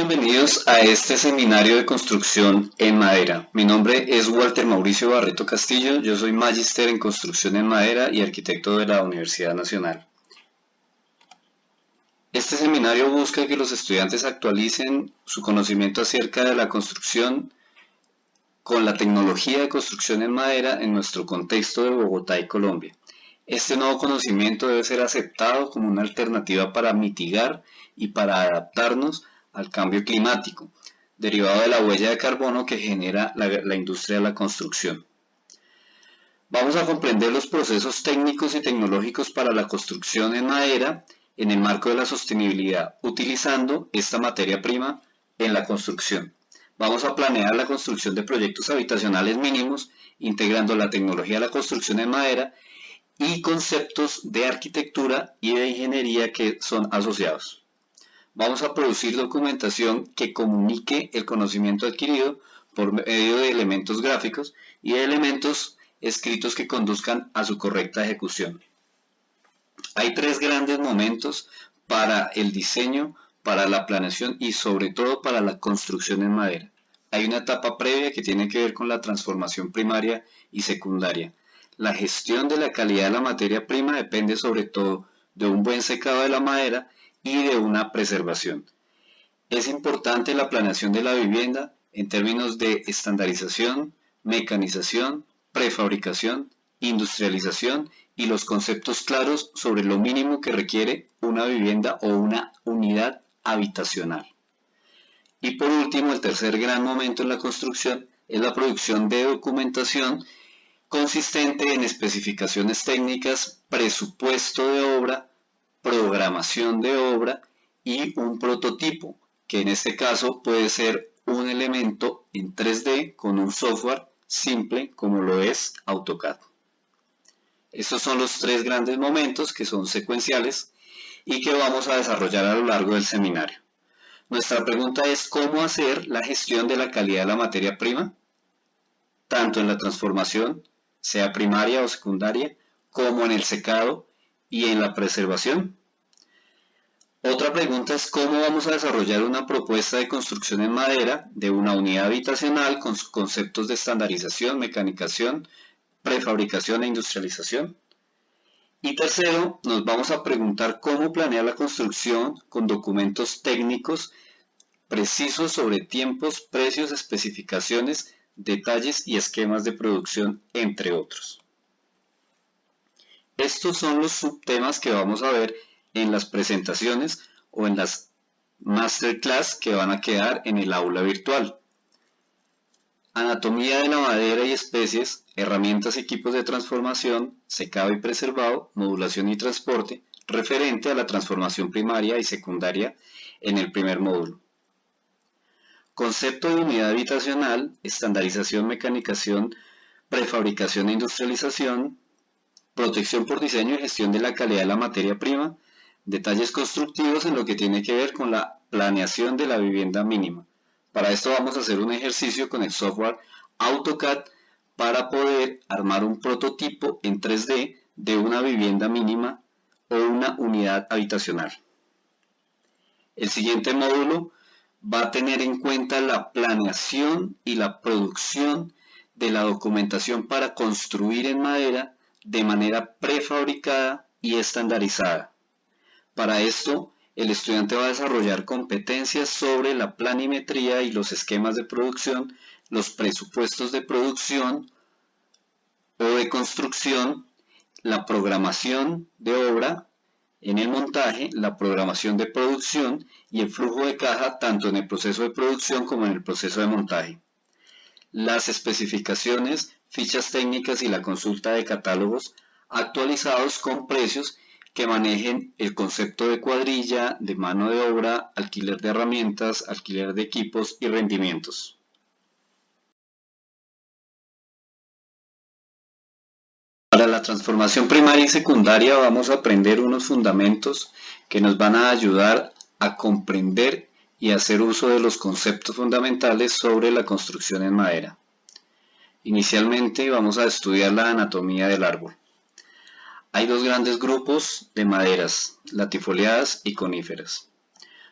bienvenidos a este seminario de construcción en madera. Mi nombre es Walter Mauricio Barreto Castillo, yo soy magíster en construcción en madera y arquitecto de la Universidad Nacional. Este seminario busca que los estudiantes actualicen su conocimiento acerca de la construcción con la tecnología de construcción en madera en nuestro contexto de Bogotá y Colombia. Este nuevo conocimiento debe ser aceptado como una alternativa para mitigar y para adaptarnos al cambio climático, derivado de la huella de carbono que genera la industria de la construcción. Vamos a comprender los procesos técnicos y tecnológicos para la construcción en madera en el marco de la sostenibilidad, utilizando esta materia prima en la construcción. Vamos a planear la construcción de proyectos habitacionales mínimos, integrando la tecnología de la construcción en madera y conceptos de arquitectura y de ingeniería que son asociados. Vamos a producir documentación que comunique el conocimiento adquirido por medio de elementos gráficos y de elementos escritos que conduzcan a su correcta ejecución. Hay tres grandes momentos para el diseño, para la planeación y sobre todo para la construcción en madera. Hay una etapa previa que tiene que ver con la transformación primaria y secundaria. La gestión de la calidad de la materia prima depende sobre todo de un buen secado de la madera y de una preservación. Es importante la planeación de la vivienda en términos de estandarización, mecanización, prefabricación, industrialización y los conceptos claros sobre lo mínimo que requiere una vivienda o una unidad habitacional. Y por último, el tercer gran momento en la construcción es la producción de documentación consistente en especificaciones técnicas, presupuesto de obra, programación de obra y un prototipo, que en este caso puede ser un elemento en 3D con un software simple como lo es AutoCAD. Estos son los tres grandes momentos que son secuenciales y que vamos a desarrollar a lo largo del seminario. Nuestra pregunta es ¿cómo hacer la gestión de la calidad de la materia prima? Tanto en la transformación, sea primaria o secundaria, como en el secado y en la preservación. Otra pregunta es cómo vamos a desarrollar una propuesta de construcción en madera de una unidad habitacional con conceptos de estandarización, mecanización, prefabricación e industrialización. Y tercero, nos vamos a preguntar cómo planear la construcción con documentos técnicos precisos sobre tiempos, precios, especificaciones, detalles y esquemas de producción, entre otros. Estos son los subtemas que vamos a ver en las presentaciones o en las masterclass que van a quedar en el aula virtual. Anatomía de la madera y especies, herramientas y equipos de transformación, secado y preservado, modulación y transporte, referente a la transformación primaria y secundaria en el primer módulo. Concepto de unidad habitacional, estandarización, mecanización, prefabricación e industrialización, protección por diseño y gestión de la calidad de la materia prima, detalles constructivos en lo que tiene que ver con la planeación de la vivienda mínima. Para esto vamos a hacer un ejercicio con el software AutoCAD para poder armar un prototipo en 3D de una vivienda mínima o una unidad habitacional. El siguiente módulo va a tener en cuenta la planeación y la producción de la documentación para construir en madera de manera prefabricada y estandarizada. Para esto, el estudiante va a desarrollar competencias sobre la planimetría y los esquemas de producción, los presupuestos de producción o de construcción, la programación de obra, en el montaje, la programación de producción y el flujo de caja tanto en el proceso de producción como en el proceso de montaje. Las especificaciones, fichas técnicas y la consulta de catálogos actualizados con precios que manejen el concepto de cuadrilla, de mano de obra, alquiler de herramientas, alquiler de equipos y rendimientos. Para la transformación primaria y secundaria vamos a aprender unos fundamentos que nos van a ayudar a comprender y hacer uso de los conceptos fundamentales sobre la construcción en madera. Inicialmente vamos a estudiar la anatomía del árbol. Hay dos grandes grupos de maderas, latifoliadas y coníferas.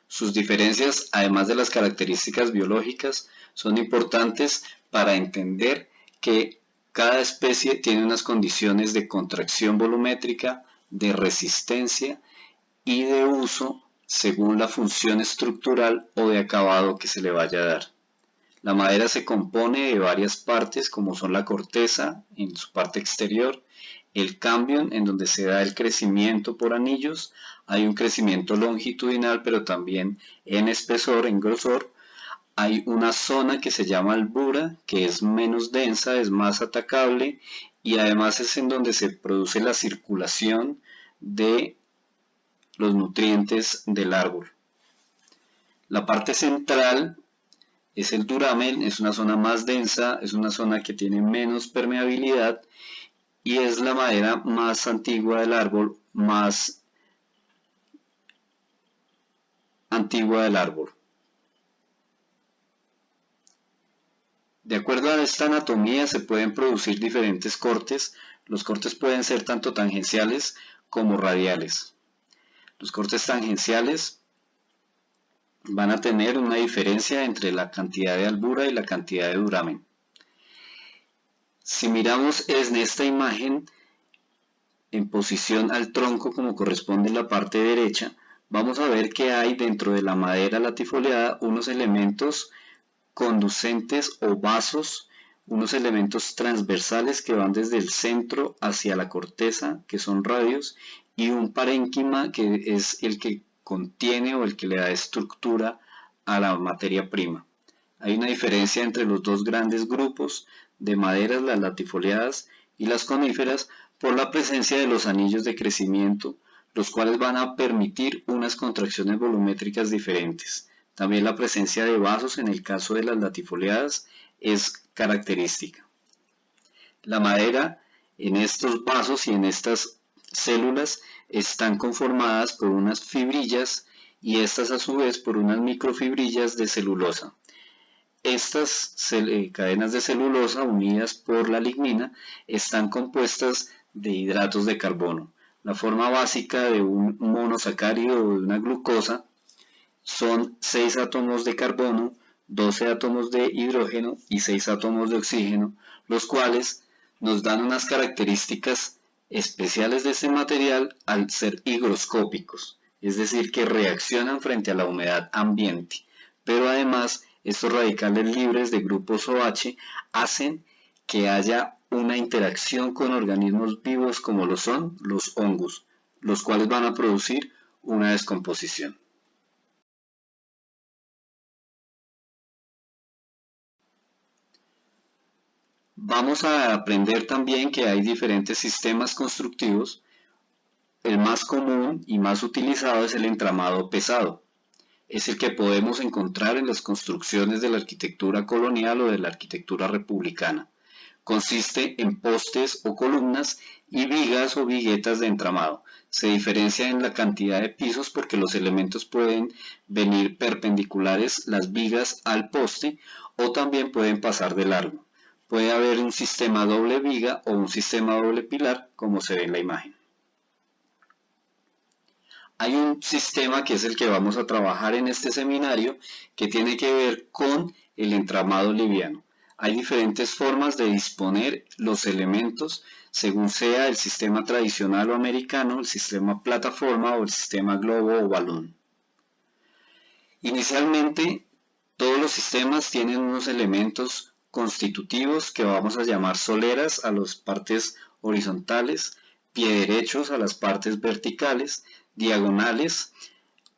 Sus diferencias, además de las características biológicas, son importantes para entender que cada especie tiene unas condiciones de contracción volumétrica, de resistencia y de uso según la función estructural o de acabado que se le vaya a dar. La madera se compone de varias partes como son la corteza en su parte exterior, el cambium en donde se da el crecimiento por anillos, hay un crecimiento longitudinal pero también en espesor, en grosor, hay una zona que se llama albura que es menos densa, es más atacable y además es en donde se produce la circulación de los nutrientes del árbol. La parte central es el duramen, es una zona más densa, es una zona que tiene menos permeabilidad y es la madera más antigua del árbol, más antigua del árbol. De acuerdo a esta anatomía se pueden producir diferentes cortes. Los cortes pueden ser tanto tangenciales como radiales. Los cortes tangenciales van a tener una diferencia entre la cantidad de albura y la cantidad de duramen. Si miramos en esta imagen en posición al tronco como corresponde en la parte derecha, vamos a ver que hay dentro de la madera latifoliada unos elementos conducentes o vasos, unos elementos transversales que van desde el centro hacia la corteza, que son radios, y un parénquima que es el que contiene o el que le da estructura a la materia prima. Hay una diferencia entre los dos grandes grupos de maderas, las latifoliadas y las coníferas, por la presencia de los anillos de crecimiento, los cuales van a permitir unas contracciones volumétricas diferentes. También la presencia de vasos en el caso de las latifoliadas es característica. La madera en estos vasos y en estas células están conformadas por unas fibrillas y estas a su vez por unas microfibrillas de celulosa. Estas cadenas de celulosa unidas por la lignina están compuestas de hidratos de carbono. La forma básica de un monosacárido o de una glucosa son 6 átomos de carbono, 12 átomos de hidrógeno y 6 átomos de oxígeno, los cuales nos dan unas características especiales de este material al ser higroscópicos, es decir, que reaccionan frente a la humedad ambiente, pero además estos radicales libres de grupos OH hacen que haya una interacción con organismos vivos como lo son los hongos, los cuales van a producir una descomposición. Vamos a aprender también que hay diferentes sistemas constructivos. El más común y más utilizado es el entramado pesado. Es el que podemos encontrar en las construcciones de la arquitectura colonial o de la arquitectura republicana. Consiste en postes o columnas y vigas o viguetas de entramado. Se diferencia en la cantidad de pisos porque los elementos pueden venir perpendiculares las vigas al poste o también pueden pasar de largo. Puede haber un sistema doble viga o un sistema doble pilar, como se ve en la imagen. Hay un sistema que es el que vamos a trabajar en este seminario que tiene que ver con el entramado liviano. Hay diferentes formas de disponer los elementos según sea el sistema tradicional o americano, el sistema plataforma o el sistema globo o balón. Inicialmente, todos los sistemas tienen unos elementos constitutivos que vamos a llamar soleras a las partes horizontales, pie derechos a las partes verticales, diagonales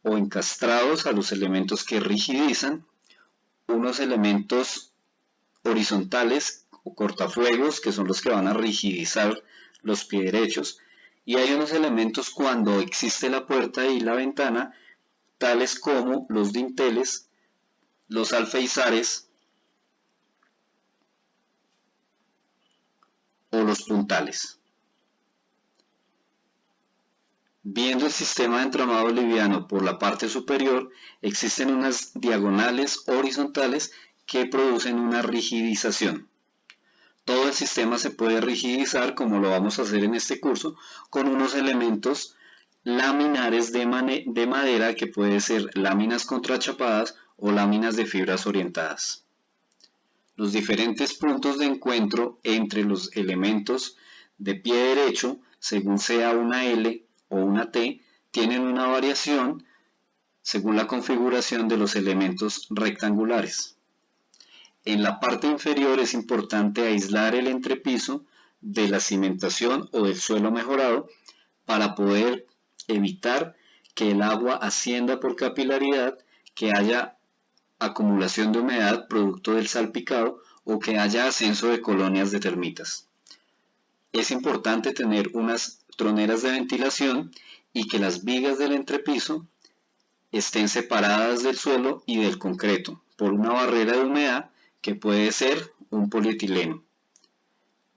o encastrados a los elementos que rigidizan, unos elementos horizontales o cortafuegos que son los que van a rigidizar los pie derechos, y hay unos elementos cuando existe la puerta y la ventana, tales como los dinteles, los alféizares o los puntales. Viendo el sistema de entramado liviano por la parte superior, existen unas diagonales horizontales que producen una rigidización. Todo el sistema se puede rigidizar, como lo vamos a hacer en este curso, con unos elementos laminares de madera, que puede ser láminas contrachapadas o láminas de fibras orientadas. Los diferentes puntos de encuentro entre los elementos de pie derecho, según sea una L o una T, tienen una variación según la configuración de los elementos rectangulares. En la parte inferior es importante aislar el entrepiso de la cimentación o del suelo mejorado para poder evitar que el agua ascienda por capilaridad, que haya acumulación de humedad producto del salpicado o que haya ascenso de colonias de termitas. Es importante tener unas troneras de ventilación y que las vigas del entrepiso estén separadas del suelo y del concreto por una barrera de humedad que puede ser un polietileno.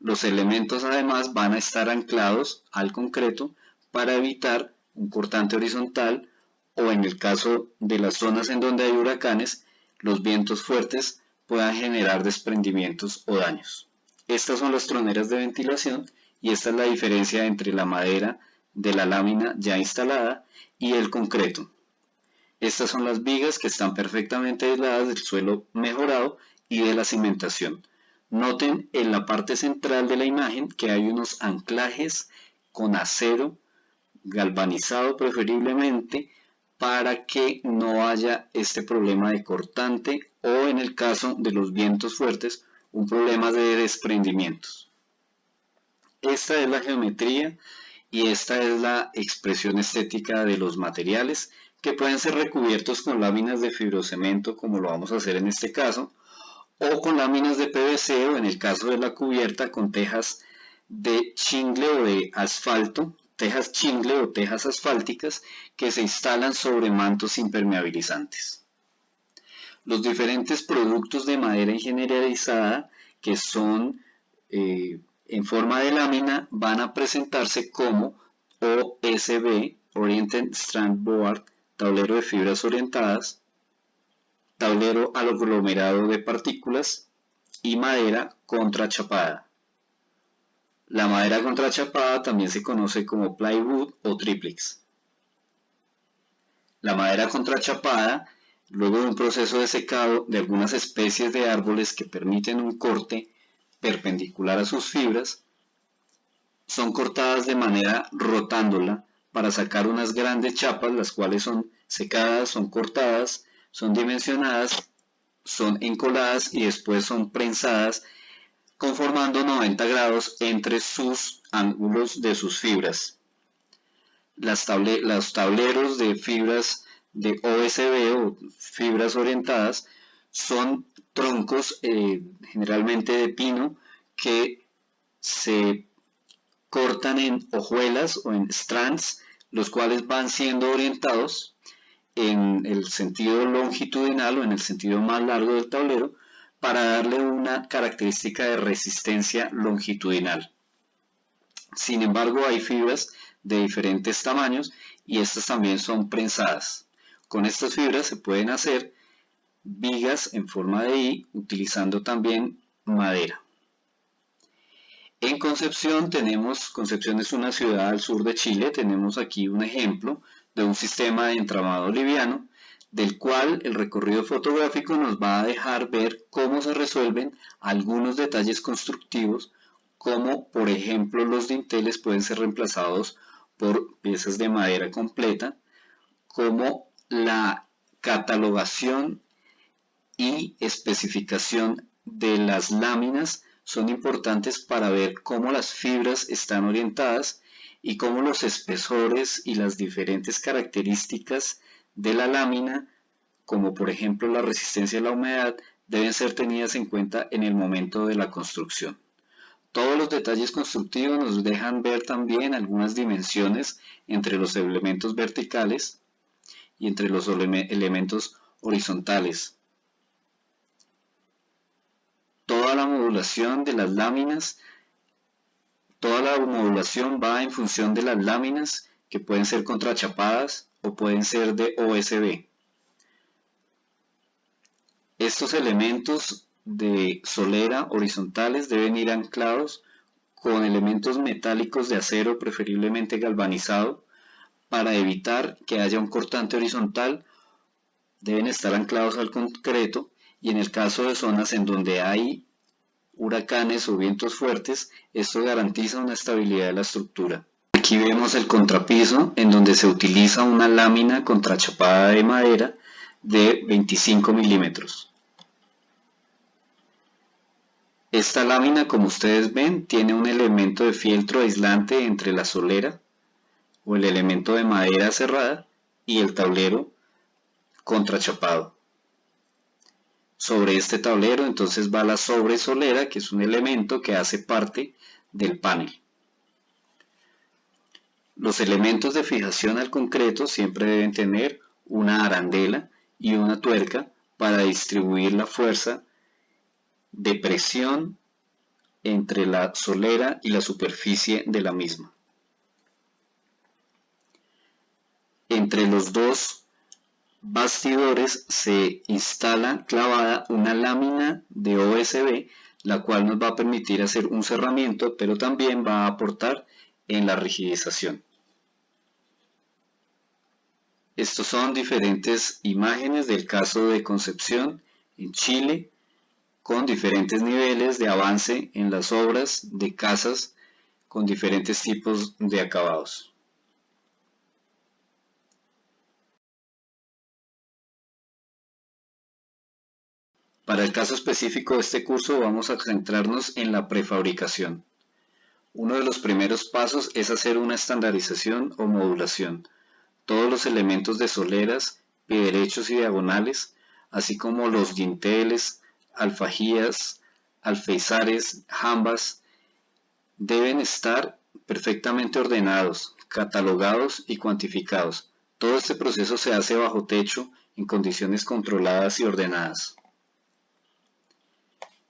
Los elementos además van a estar anclados al concreto para evitar un cortante horizontal o, en el caso de las zonas en donde hay huracanes, los vientos fuertes puedan generar desprendimientos o daños. Estas son las troneras de ventilación y esta es la diferencia entre la madera de la lámina ya instalada y el concreto. Estas son las vigas que están perfectamente aisladas del suelo mejorado y de la cimentación. Noten en la parte central de la imagen que hay unos anclajes con acero galvanizado preferiblemente para que no haya este problema de cortante o, en el caso de los vientos fuertes, un problema de desprendimientos. Esta es la geometría y esta es la expresión estética de los materiales, que pueden ser recubiertos con láminas de fibrocemento, como lo vamos a hacer en este caso, o con láminas de PVC, o en el caso de la cubierta con tejas de chingle o de asfalto, tejas chingle o tejas asfálticas que se instalan sobre mantos impermeabilizantes. Los diferentes productos de madera ingenierizada que son en forma de lámina van a presentarse como OSB, Oriented Strand Board, tablero de fibras orientadas, tablero aglomerado de partículas y madera contrachapada. La madera contrachapada también se conoce como plywood o triplex. La madera contrachapada, luego de un proceso de secado de algunas especies de árboles que permiten un corte perpendicular a sus fibras, son cortadas de manera rotándola para sacar unas grandes chapas, las cuales son secadas, son cortadas, son dimensionadas, son encoladas y después son prensadas, conformando 90 grados entre sus ángulos de sus fibras. Los tableros de fibras de OSB o fibras orientadas son troncos generalmente de pino que se cortan en hojuelas o en strands, los cuales van siendo orientados en el sentido longitudinal o en el sentido más largo del tablero para darle una característica de resistencia longitudinal. Sin embargo, hay fibras de diferentes tamaños y estas también son prensadas. Con estas fibras se pueden hacer vigas en forma de I utilizando también madera. En Concepción Concepción es una ciudad al sur de Chile, tenemos aquí un ejemplo de un sistema de entramado liviano, del cual el recorrido fotográfico nos va a dejar ver cómo se resuelven algunos detalles constructivos, como por ejemplo los dinteles pueden ser reemplazados por piezas de madera completa, como la catalogación y especificación de las láminas son importantes para ver cómo las fibras están orientadas y cómo los espesores y las diferentes características de la lámina, como por ejemplo la resistencia a la humedad, deben ser tenidas en cuenta en el momento de la construcción. Todos los detalles constructivos nos dejan ver también algunas dimensiones entre los elementos verticales y entre los elementos horizontales. Toda la modulación de las láminas, toda la modulación va en función de las láminas que pueden ser contrachapadas o pueden ser de OSB. Estos elementos de solera horizontales deben ir anclados con elementos metálicos de acero, preferiblemente galvanizado, para evitar que haya un cortante horizontal, deben estar anclados al concreto, y en el caso de zonas en donde hay huracanes o vientos fuertes, esto garantiza una estabilidad de la estructura. Aquí vemos el contrapiso, en donde se utiliza una lámina contrachapada de madera de 25 milímetros. Esta lámina, como ustedes ven, tiene un elemento de fieltro aislante entre la solera o el elemento de madera cerrada y el tablero contrachapado. Sobre este tablero entonces va la sobresolera, que es un elemento que hace parte del panel. Los elementos de fijación al concreto siempre deben tener una arandela y una tuerca para distribuir la fuerza de presión entre la solera y la superficie de la misma. Entre los dos bastidores se instala clavada una lámina de OSB, la cual nos va a permitir hacer un cerramiento, pero también va a aportar en la rigidización. Estos son diferentes imágenes del caso de Concepción en Chile, con diferentes niveles de avance en las obras de casas con diferentes tipos de acabados. Para el caso específico de este curso vamos a centrarnos en la prefabricación. Uno de los primeros pasos es hacer una estandarización o modulación. Todos los elementos de soleras, pie derechos y diagonales, así como los dinteles, alfajías, alféizares, jambas, deben estar perfectamente ordenados, catalogados y cuantificados. Todo este proceso se hace bajo techo, en condiciones controladas y ordenadas.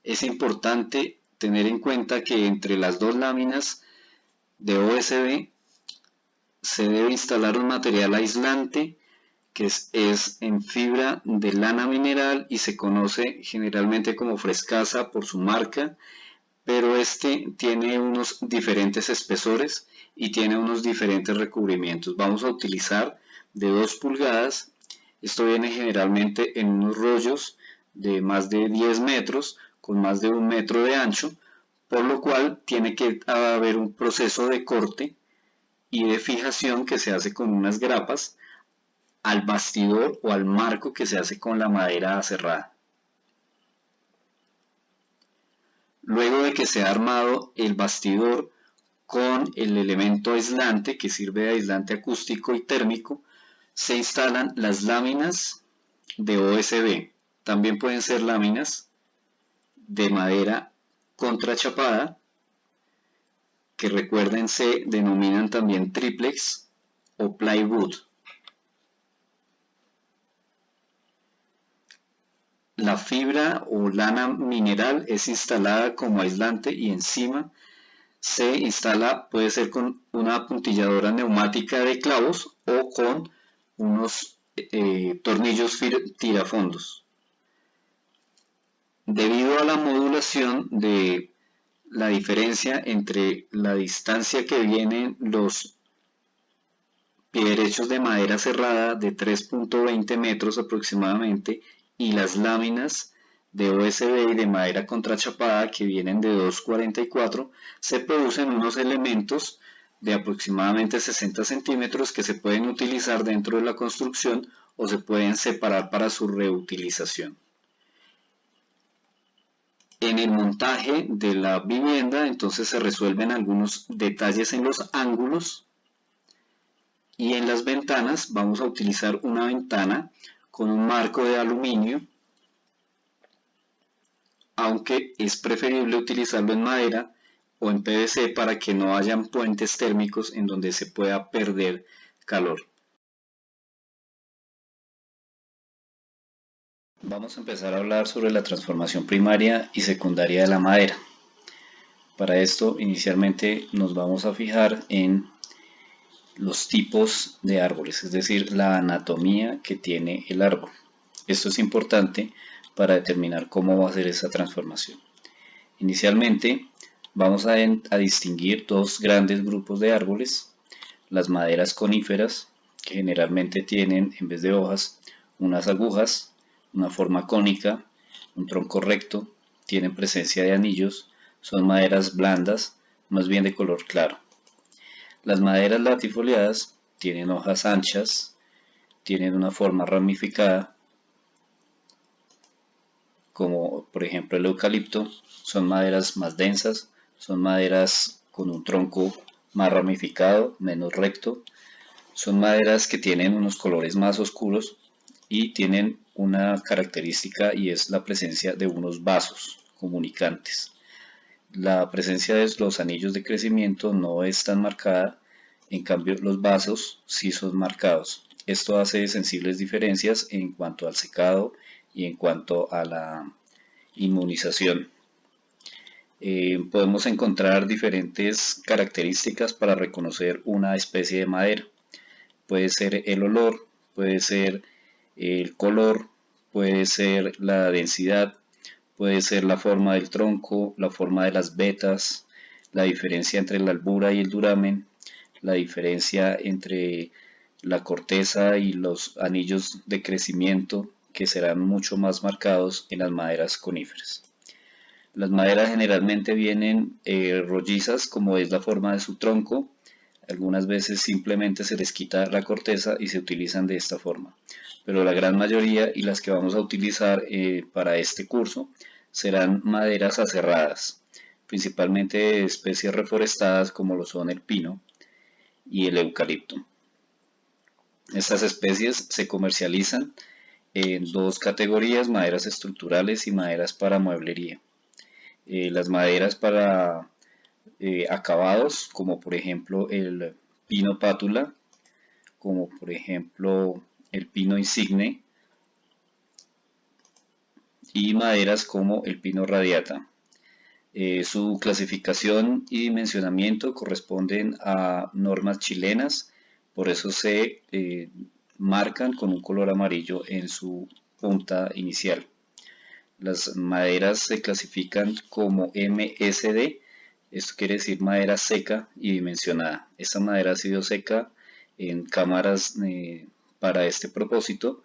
Es importante tener en cuenta que entre las dos láminas de OSB se debe instalar un material aislante que es en fibra de lana mineral y se conoce generalmente como frescasa por su marca, pero este tiene unos diferentes espesores y tiene unos diferentes recubrimientos. Vamos a utilizar de 2 pulgadas, esto viene generalmente en unos rollos de más de 10 metros, con más de 1 metro de ancho, por lo cual tiene que haber un proceso de corte y de fijación que se hace con unas grapas al bastidor o al marco que se hace con la madera aserrada. Luego de que se ha armado el bastidor con el elemento aislante que sirve de aislante acústico y térmico, se instalan las láminas de OSB. También pueden ser láminas de madera contrachapada, que recuerden se denominan también triplex o plywood. La fibra o lana mineral es instalada como aislante y encima se instala, puede ser con una apuntilladora neumática de clavos o con unos tornillos tirafondos. Debido a la modulación de la diferencia entre la distancia que vienen los pie derechos de madera cerrada de 3.20 metros aproximadamente y las láminas de OSB y de madera contrachapada que vienen de 2.44, se producen unos elementos de aproximadamente 60 centímetros que se pueden utilizar dentro de la construcción o se pueden separar para su reutilización. En el montaje de la vivienda entonces se resuelven algunos detalles en los ángulos, y en las ventanas vamos a utilizar una ventana con un marco de aluminio, aunque es preferible utilizarlo en madera o en PVC para que no hayan puentes térmicos en donde se pueda perder calor. Vamos a empezar a hablar sobre la transformación primaria y secundaria de la madera. Para esto inicialmente nos vamos a fijar en los tipos de árboles, es decir, la anatomía que tiene el árbol. Esto es importante para determinar cómo va a ser esa transformación. Inicialmente vamos a distinguir dos grandes grupos de árboles: las maderas coníferas que generalmente tienen, en vez de hojas, unas agujas, una forma cónica, un tronco recto, tienen presencia de anillos, son maderas blandas, más bien de color claro. Las maderas latifoliadas tienen hojas anchas, tienen una forma ramificada, como por ejemplo el eucalipto, son maderas más densas, son maderas con un tronco más ramificado, menos recto, son maderas que tienen unos colores más oscuros y tienen una característica y es la presencia de unos vasos comunicantes. La presencia de los anillos de crecimiento no es tan marcada, en cambio los vasos sí son marcados. Esto hace sensibles diferencias en cuanto al secado y en cuanto a la inmunización. Podemos encontrar diferentes características para reconocer una especie de madera. Puede ser el olor, puede ser el color, puede ser la densidad, puede ser la forma del tronco, la forma de las vetas, la diferencia entre la albura y el duramen, la diferencia entre la corteza y los anillos de crecimiento que serán mucho más marcados en las maderas coníferas. Las maderas generalmente vienen rollizas como es la forma de su tronco. Algunas veces simplemente se les quita la corteza y se utilizan de esta forma. Pero la gran mayoría y las que vamos a utilizar para este curso serán maderas aserradas, principalmente de especies reforestadas como lo son el pino y el eucalipto. Estas especies se comercializan en dos categorías, maderas estructurales y maderas para mueblería. Las maderas para acabados, como por ejemplo el pino pátula, como por ejemplo el pino insigne, y maderas como el pino radiata. Su clasificación y dimensionamiento corresponden a normas chilenas, por eso se marcan con un color amarillo en su punta inicial. Las maderas se clasifican como MSD, esto quiere decir madera seca y dimensionada. Esta madera ha sido seca en cámaras para este propósito.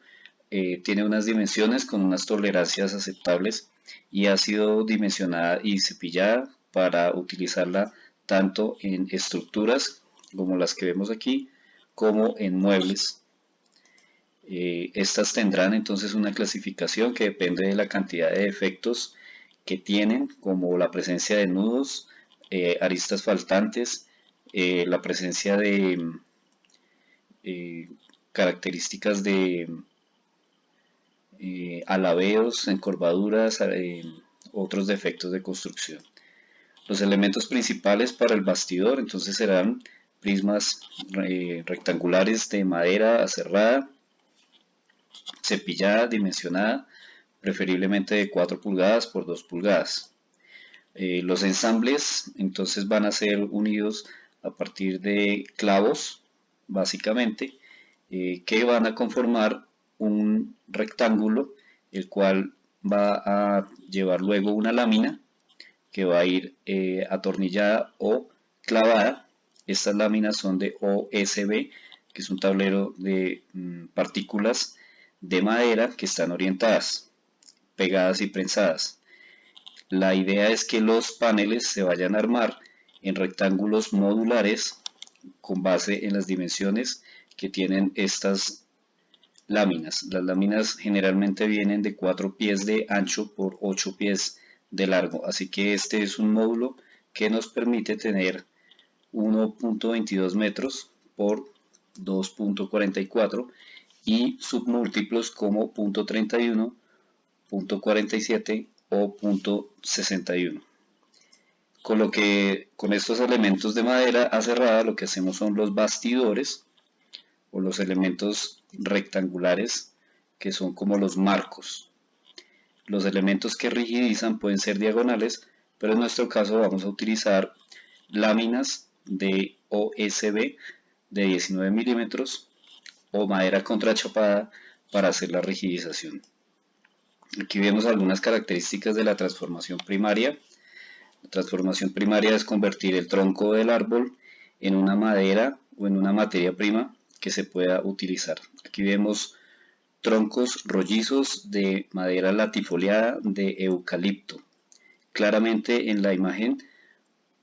Tiene unas dimensiones con unas tolerancias aceptables y ha sido dimensionada y cepillada para utilizarla tanto en estructuras como las que vemos aquí, como en muebles. Estas tendrán entonces una clasificación que depende de la cantidad de defectos que tienen, como la presencia de nudos, aristas faltantes, la presencia de características de alabeos, encorvaduras, otros defectos de construcción. Los elementos principales para el bastidor entonces serán prismas rectangulares de madera aserrada, cepillada, dimensionada, preferiblemente de 4 pulgadas por 2 pulgadas. Los ensambles entonces van a ser unidos a partir de clavos, básicamente, que van a conformar un rectángulo, el cual va a llevar luego una lámina que va a ir atornillada o clavada. Estas láminas son de OSB, que es un tablero de partículas de madera que están orientadas, pegadas y prensadas. La idea es que los paneles se vayan a armar en rectángulos modulares con base en las dimensiones que tienen estas láminas. Las láminas generalmente vienen de 4 pies de ancho por 8 pies de largo, así que este es un módulo que nos permite tener 1.22 metros por 2.44 y submúltiplos como .31, .47 o .61. Con estos elementos de madera aserrada lo que hacemos son los bastidores o los elementos rectangulares que son como los marcos. Los elementos que rigidizan pueden ser diagonales, pero en nuestro caso vamos a utilizar láminas de OSB de 19 milímetros o madera contrachapada para hacer la rigidización. Aquí vemos algunas características de la transformación primaria. La transformación primaria es convertir el tronco del árbol en una madera o en una materia prima que se pueda utilizar. Aquí vemos troncos rollizos de madera latifoliada de eucalipto. Claramente en la imagen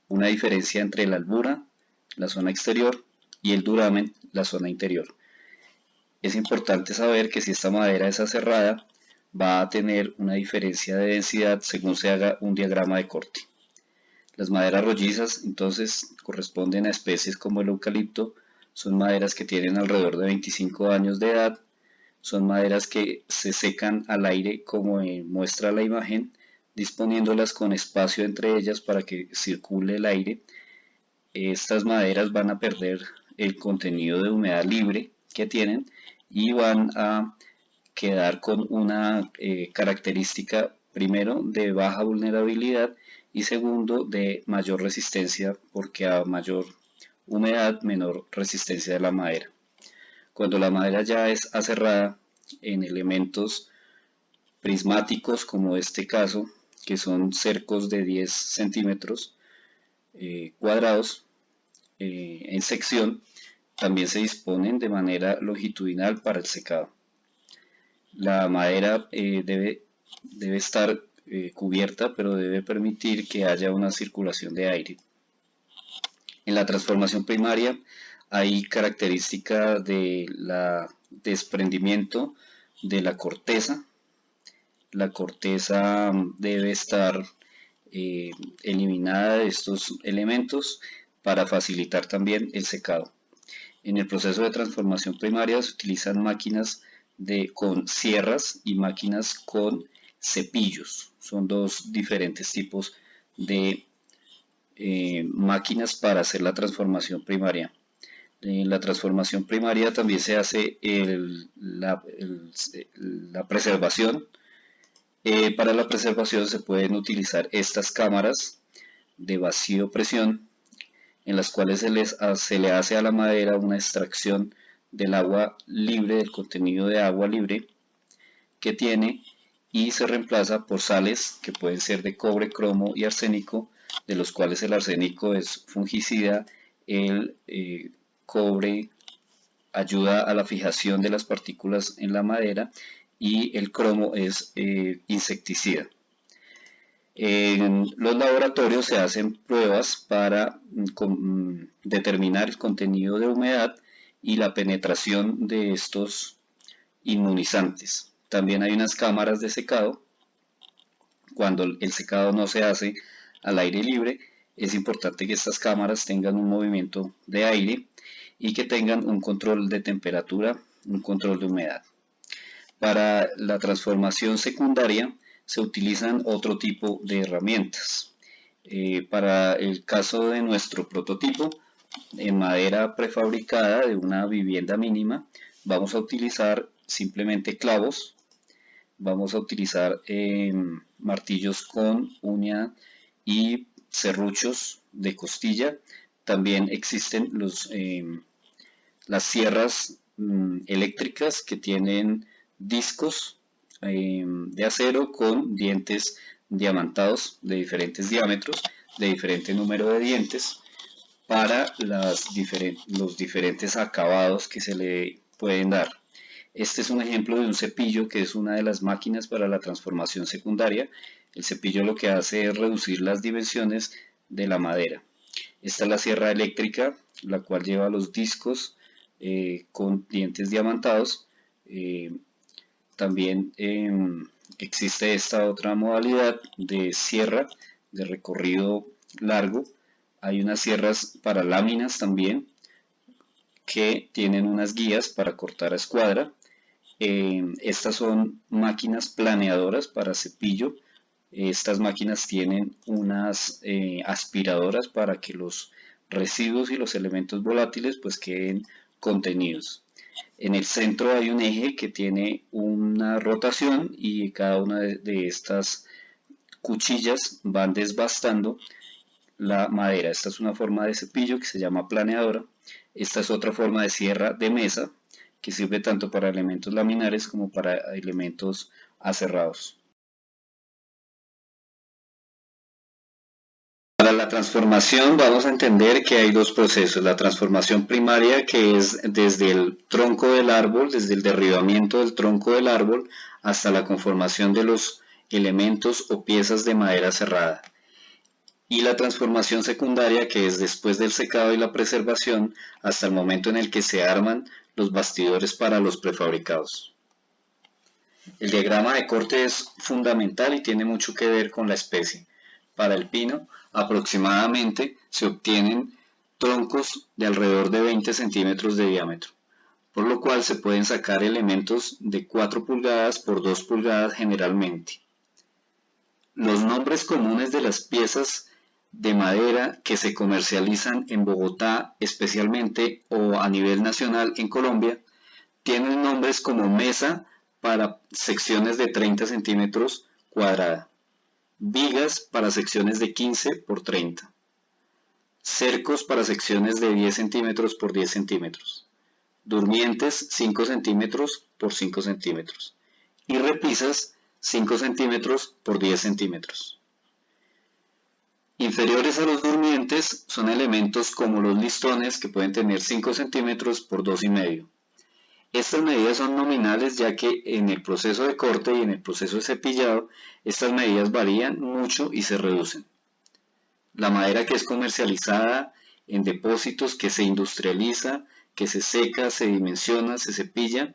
una diferencia entre la albura, la zona exterior, y el duramen, la zona interior. Es importante saber que si esta madera es aserrada, va a tener una diferencia de densidad según se haga un diagrama de corte. Las maderas rollizas entonces corresponden a especies como el eucalipto, son maderas que tienen alrededor de 25 años de edad, son maderas que se secan al aire como muestra la imagen, disponiéndolas con espacio entre ellas para que circule el aire. Estas maderas van a perder el contenido de humedad libre que tienen y van a quedar con una característica, primero, de baja vulnerabilidad y segundo, de mayor resistencia, porque a mayor humedad, menor resistencia de la madera. Cuando la madera ya es aserrada en elementos prismáticos, como este caso, que son cercos de 10 centímetros cuadrados en sección, también se disponen de manera longitudinal para el secado. La madera debe estar cubierta, pero debe permitir que haya una circulación de aire. En la transformación primaria hay característica de la desprendimiento de la corteza. La corteza debe estar eliminada de estos elementos para facilitar también el secado. En el proceso de transformación primaria se utilizan máquinas con sierras y máquinas con cepillos. Son dos diferentes tipos de máquinas para hacer la transformación primaria. En la transformación primaria también se hace la preservación. Para la preservación se pueden utilizar estas cámaras de vacío presión en las cuales se le hace a la madera una extracción del agua libre, del contenido de agua libre que tiene, y se reemplaza por sales que pueden ser de cobre, cromo y arsénico, de los cuales el arsénico es fungicida, el cobre ayuda a la fijación de las partículas en la madera y el cromo es insecticida. En los laboratorios se hacen pruebas para determinar el contenido de humedad y la penetración de estos inmunizantes. También hay unas cámaras de secado. Cuando el secado no se hace al aire libre, es importante que estas cámaras tengan un movimiento de aire y que tengan un control de temperatura, un control de humedad. Para la transformación secundaria se utilizan otro tipo de herramientas. Para el caso de nuestro prototipo, en madera prefabricada de una vivienda mínima, vamos a utilizar simplemente clavos, vamos a utilizar martillos con uña y serruchos de costilla. También existen las sierras eléctricas que tienen discos de acero con dientes diamantados de diferentes diámetros, de diferente número de dientes, para los diferentes acabados que se le pueden dar. Este es un ejemplo de un cepillo que es una de las máquinas para la transformación secundaria. El cepillo lo que hace es reducir las dimensiones de la madera. Esta es la sierra eléctrica, la cual lleva los discos con dientes diamantados. También existe esta otra modalidad de sierra de recorrido largo. Hay unas sierras para láminas también que tienen unas guías para cortar a escuadra. Estas son máquinas planeadoras para cepillo. Estas máquinas tienen unas aspiradoras para que los residuos y los elementos volátiles pues queden contenidos. En el centro hay un eje que tiene una rotación y cada una de estas cuchillas van desbastando la madera. Esta es una forma de cepillo que se llama planeadora. Esta es otra forma de sierra de mesa que sirve tanto para elementos laminares como para elementos aserrados. Para la transformación vamos a entender que hay dos procesos. La transformación primaria, que es desde el tronco del árbol, desde el derribamiento del tronco del árbol hasta la conformación de los elementos o piezas de madera cerrada. Y la transformación secundaria, que es después del secado y la preservación hasta el momento en el que se arman los bastidores para los prefabricados. El diagrama de corte es fundamental y tiene mucho que ver con la especie. Para el pino, aproximadamente se obtienen troncos de alrededor de 20 centímetros de diámetro, por lo cual se pueden sacar elementos de 4 pulgadas por 2 pulgadas generalmente. Los nombres comunes de las piezas de madera que se comercializan en Bogotá especialmente o a nivel nacional en Colombia tienen nombres como mesa para secciones de 30 centímetros cuadrada, vigas para secciones de 15 por 30, cercos para secciones de 10 centímetros por 10 centímetros, durmientes 5 centímetros por 5 centímetros y repisas 5 centímetros por 10 centímetros. Inferiores a los durmientes son elementos como los listones que pueden tener 5 centímetros por 2,5. Estas medidas son nominales ya que en el proceso de corte y en el proceso de cepillado estas medidas varían mucho y se reducen. La madera que es comercializada en depósitos, que se industrializa, que se seca, se dimensiona, se cepilla,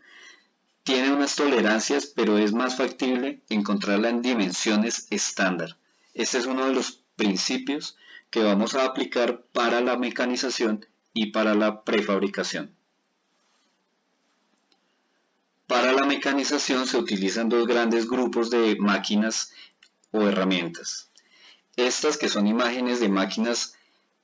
tiene unas tolerancias, pero es más factible encontrarla en dimensiones estándar. Este es uno de los principios que vamos a aplicar para la mecanización y para la prefabricación. Para la mecanización se utilizan dos grandes grupos de máquinas o herramientas. Estas que son imágenes de máquinas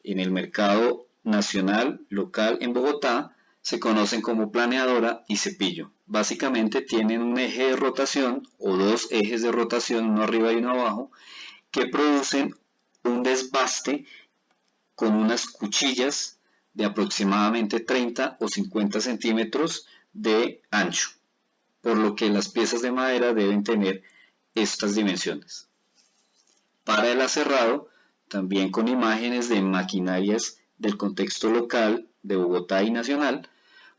en el mercado nacional, local en Bogotá, se conocen como planeadora y cepillo. Básicamente tienen un eje de rotación o dos ejes de rotación, uno arriba y uno abajo, que producen un desbaste con unas cuchillas de aproximadamente 30 o 50 centímetros de ancho, por lo que las piezas de madera deben tener estas dimensiones. Para el aserrado, también con imágenes de maquinarias del contexto local de Bogotá y nacional,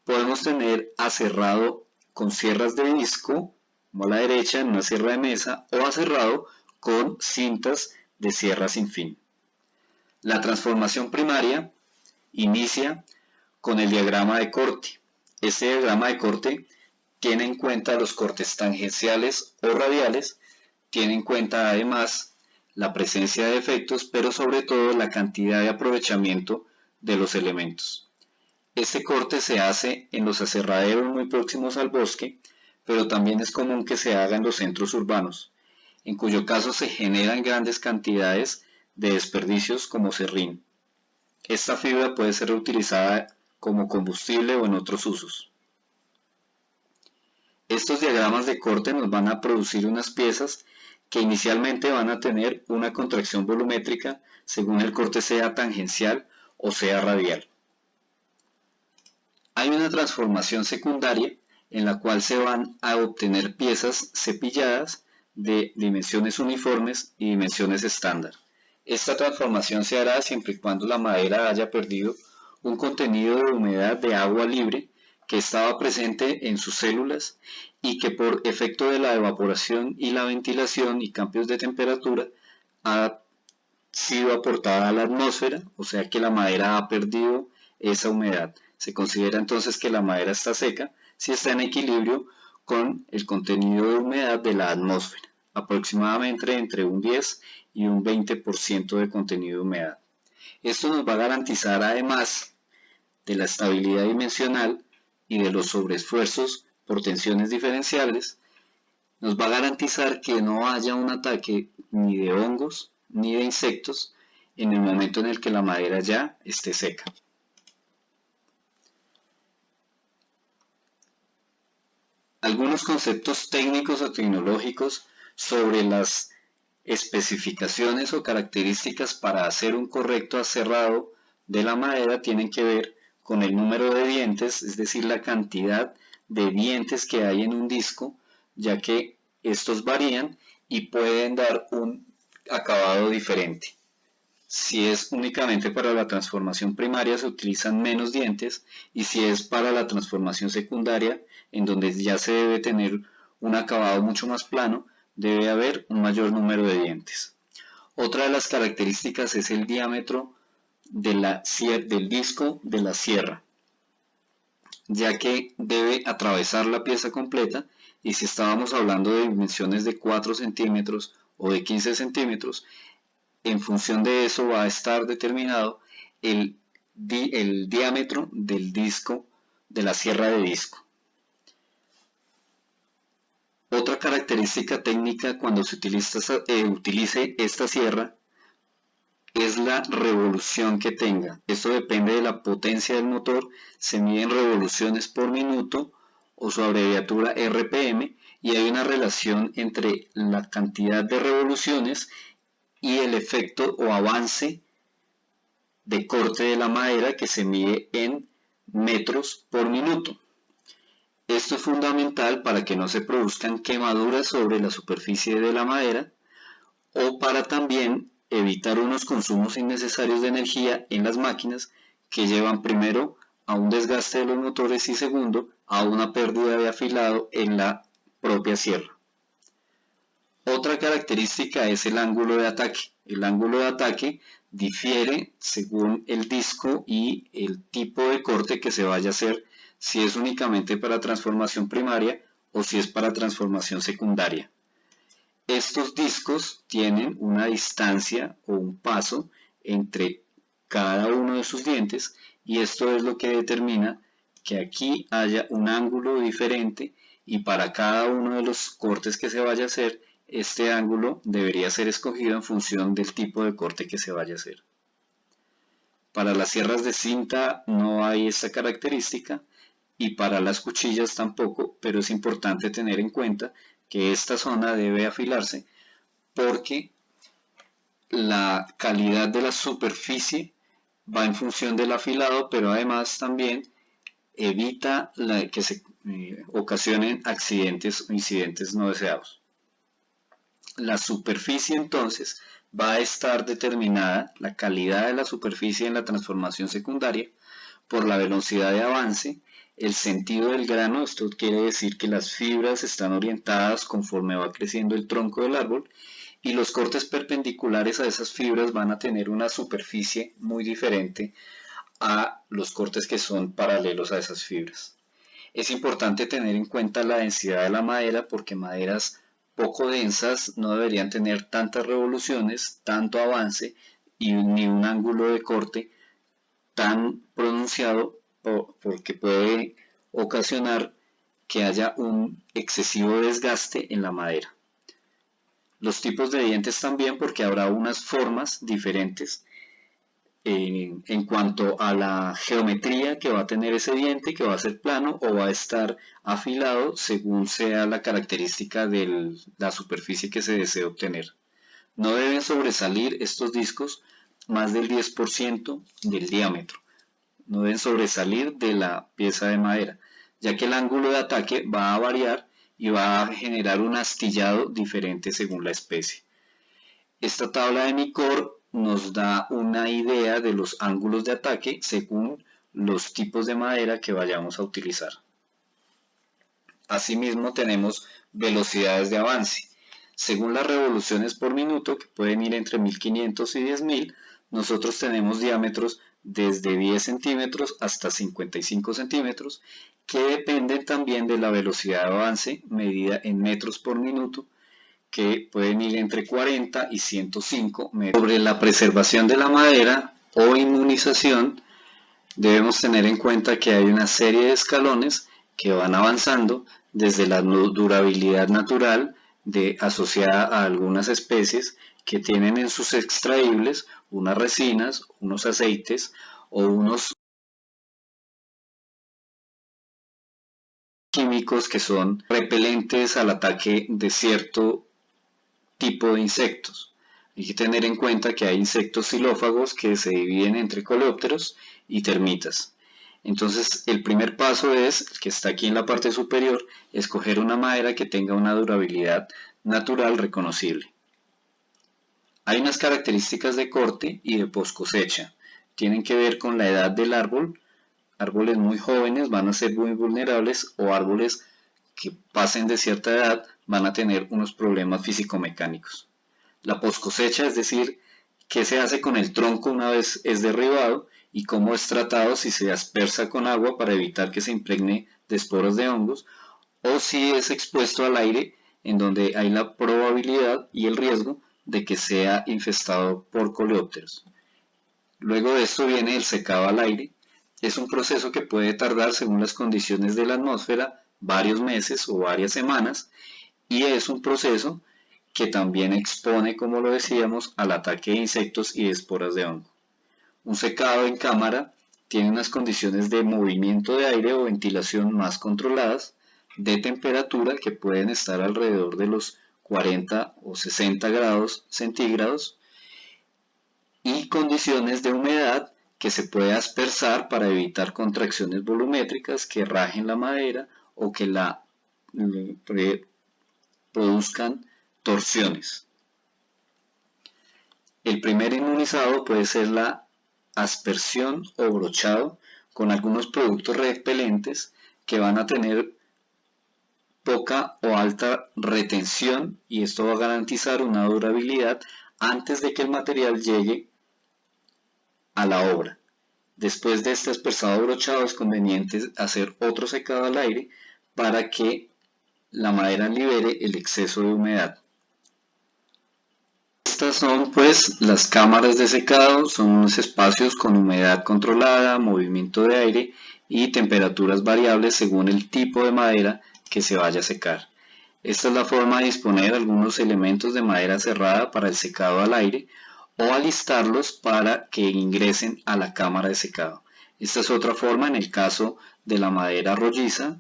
podemos tener aserrado con sierras de disco, como a la derecha en una sierra de mesa, o aserrado con cintas de sierra sin fin. La transformación primaria inicia con el diagrama de corte. Este diagrama de corte tiene en cuenta los cortes tangenciales o radiales, tiene en cuenta además la presencia de efectos, pero sobre todo la cantidad de aprovechamiento de los elementos. Este corte se hace en los aserraderos muy próximos al bosque, pero también es común que se haga en los centros urbanos, en cuyo caso se generan grandes cantidades de desperdicios como serrín. Esta fibra puede ser reutilizada como combustible o en otros usos. Estos diagramas de corte nos van a producir unas piezas que inicialmente van a tener una contracción volumétrica según el corte sea tangencial o sea radial. Hay una transformación secundaria en la cual se van a obtener piezas cepilladas de dimensiones uniformes y dimensiones estándar. Esta transformación se hará siempre y cuando la madera haya perdido un contenido de humedad de agua libre que estaba presente en sus células y que por efecto de la evaporación y la ventilación y cambios de temperatura ha sido aportada a la atmósfera, o sea que la madera ha perdido esa humedad. Se considera entonces que la madera está seca si está en equilibrio con el contenido de humedad de la atmósfera, aproximadamente entre un 10 y un 20% de contenido de humedad. Esto nos va a garantizar, además de la estabilidad dimensional y de los sobreesfuerzos por tensiones diferenciales, nos va a garantizar que no haya un ataque ni de hongos ni de insectos en el momento en el que la madera ya esté seca. Algunos conceptos técnicos o tecnológicos sobre las especificaciones o características para hacer un correcto aserrado de la madera tienen que ver con el número de dientes, es decir, la cantidad de dientes que hay en un disco, ya que estos varían y pueden dar un acabado diferente. Si es únicamente para la transformación primaria se utilizan menos dientes, y si es para la transformación secundaria, en donde ya se debe tener un acabado mucho más plano, debe haber un mayor número de dientes. Otra de las características es el diámetro del disco de la sierra, ya que debe atravesar la pieza completa, y si estábamos hablando de dimensiones de 4 centímetros o de 15 centímetros, en función de eso va a estar determinado el diámetro del disco, de la sierra de disco. Otra característica técnica cuando se utilice esta sierra es la revolución que tenga. Esto depende de la potencia del motor, se mide en revoluciones por minuto o su abreviatura RPM, y hay una relación entre la cantidad de revoluciones y el efecto o avance de corte de la madera, que se mide en metros por minuto. Esto es fundamental para que no se produzcan quemaduras sobre la superficie de la madera, o para también evitar unos consumos innecesarios de energía en las máquinas, que llevan primero a un desgaste de los motores y segundo a una pérdida de afilado en la propia sierra. Otra característica es el ángulo de ataque. El ángulo de ataque difiere según el disco y el tipo de corte que se vaya a hacer, si es únicamente para transformación primaria o si es para transformación secundaria. Estos discos tienen una distancia o un paso entre cada uno de sus dientes, y esto es lo que determina que aquí haya un ángulo diferente, y para cada uno de los cortes que se vaya a hacer, este ángulo debería ser escogido en función del tipo de corte que se vaya a hacer. Para las sierras de cinta no hay esta característica, y para las cuchillas tampoco, pero es importante tener en cuenta que esta zona debe afilarse, porque la calidad de la superficie va en función del afilado, pero además también evita que se ocasionen accidentes o incidentes no deseados. La superficie entonces va a estar determinada, la calidad de la superficie en la transformación secundaria, por la velocidad de avance, el sentido del grano. Esto quiere decir que las fibras están orientadas conforme va creciendo el tronco del árbol, y los cortes perpendiculares a esas fibras van a tener una superficie muy diferente a los cortes que son paralelos a esas fibras. Es importante tener en cuenta la densidad de la madera, porque maderas poco densas no deberían tener tantas revoluciones, tanto avance ni un ángulo de corte tan pronunciado, porque puede ocasionar que haya un excesivo desgaste en la madera. Los tipos de dientes también, porque habrá unas formas diferentes en cuanto a la geometría que va a tener ese diente, que va a ser plano o va a estar afilado según sea la característica de la superficie que se desee obtener. No deben sobresalir estos discos más del 10% del diámetro. No deben sobresalir de la pieza de madera, ya que el ángulo de ataque va a variar y va a generar un astillado diferente según la especie. Esta tabla de Micor nos da una idea de los ángulos de ataque según los tipos de madera que vayamos a utilizar. Asimismo tenemos velocidades de avance. Según las revoluciones por minuto, que pueden ir entre 1500 y 10.000, nosotros tenemos diámetros desde 10 centímetros hasta 55 centímetros, que dependen también de la velocidad de avance medida en metros por minuto, que pueden ir entre 40 y 105 metros. Sobre la preservación de la madera o inmunización, debemos tener en cuenta que hay una serie de escalones que van avanzando desde la durabilidad natural asociada a algunas especies que tienen en sus extraíbles unas resinas, unos aceites o unos químicos que son repelentes al ataque de cierto tipo de insectos. Hay que tener en cuenta que hay insectos xilófagos que se dividen entre coleópteros y termitas. Entonces, el primer paso es, que está aquí en la parte superior, escoger una madera que tenga una durabilidad natural reconocible. Hay unas características de corte y de post cosecha. Tienen que ver con la edad del árbol. Árboles muy jóvenes van a ser muy vulnerables, o árboles que pasen de cierta edad van a tener unos problemas físico-mecánicos. La post cosecha, es decir, qué se hace con el tronco una vez es derribado y cómo es tratado, si se aspersa con agua para evitar que se impregne de esporas de hongos, o si es expuesto al aire, en donde hay la probabilidad y el riesgo de que sea infestado por coleópteros. Luego de esto viene el secado al aire. Es un proceso que puede tardar, según las condiciones de la atmósfera, varios meses o varias semanas, y es un proceso que también expone, como lo decíamos, al ataque de insectos y de esporas de hongo. Un secado en cámara tiene unas condiciones de movimiento de aire o ventilación más controladas, de temperatura que pueden estar alrededor de los 40 o 60 grados centígrados, y condiciones de humedad que se puede aspersar para evitar contracciones volumétricas que rajen la madera o que la produzcan torsiones. El primer inmunizado puede ser la aspersión o brochado con algunos productos repelentes que van a tener poca o alta retención, y esto va a garantizar una durabilidad antes de que el material llegue a la obra. Después de este aspersado brochado es conveniente hacer otro secado al aire para que la madera libere el exceso de humedad. Estas son pues las cámaras de secado, son unos espacios con humedad controlada, movimiento de aire y temperaturas variables según el tipo de madera que se vaya a secar. Esta es la forma de disponer algunos elementos de madera cerrada para el secado al aire, o alistarlos para que ingresen a la cámara de secado. Esta es otra forma en el caso de la madera rolliza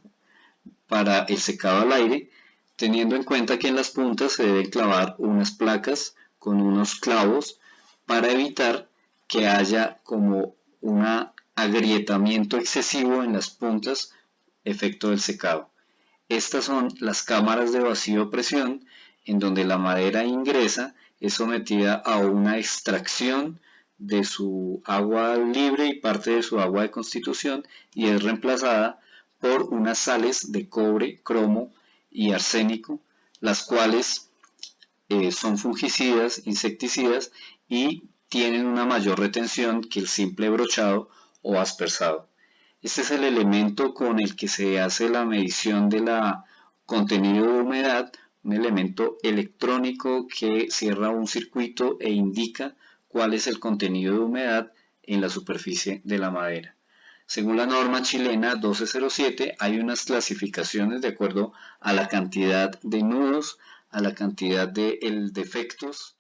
para el secado al aire, teniendo en cuenta que en las puntas se deben clavar unas placas con unos clavos para evitar que haya como un agrietamiento excesivo en las puntas, efecto del secado. Estas son las cámaras de vacío presión, en donde la madera ingresa, es sometida a una extracción de su agua libre y parte de su agua de constitución, y es reemplazada por unas sales de cobre, cromo y arsénico, las cuales son fungicidas, insecticidas, y tienen una mayor retención que el simple brochado o aspersado. Este es el elemento con el que se hace la medición de la contenido de humedad, un elemento electrónico que cierra un circuito e indica cuál es el contenido de humedad en la superficie de la madera. Según la norma chilena 1207, hay unas clasificaciones de acuerdo a la cantidad de nudos, a la cantidad de defectos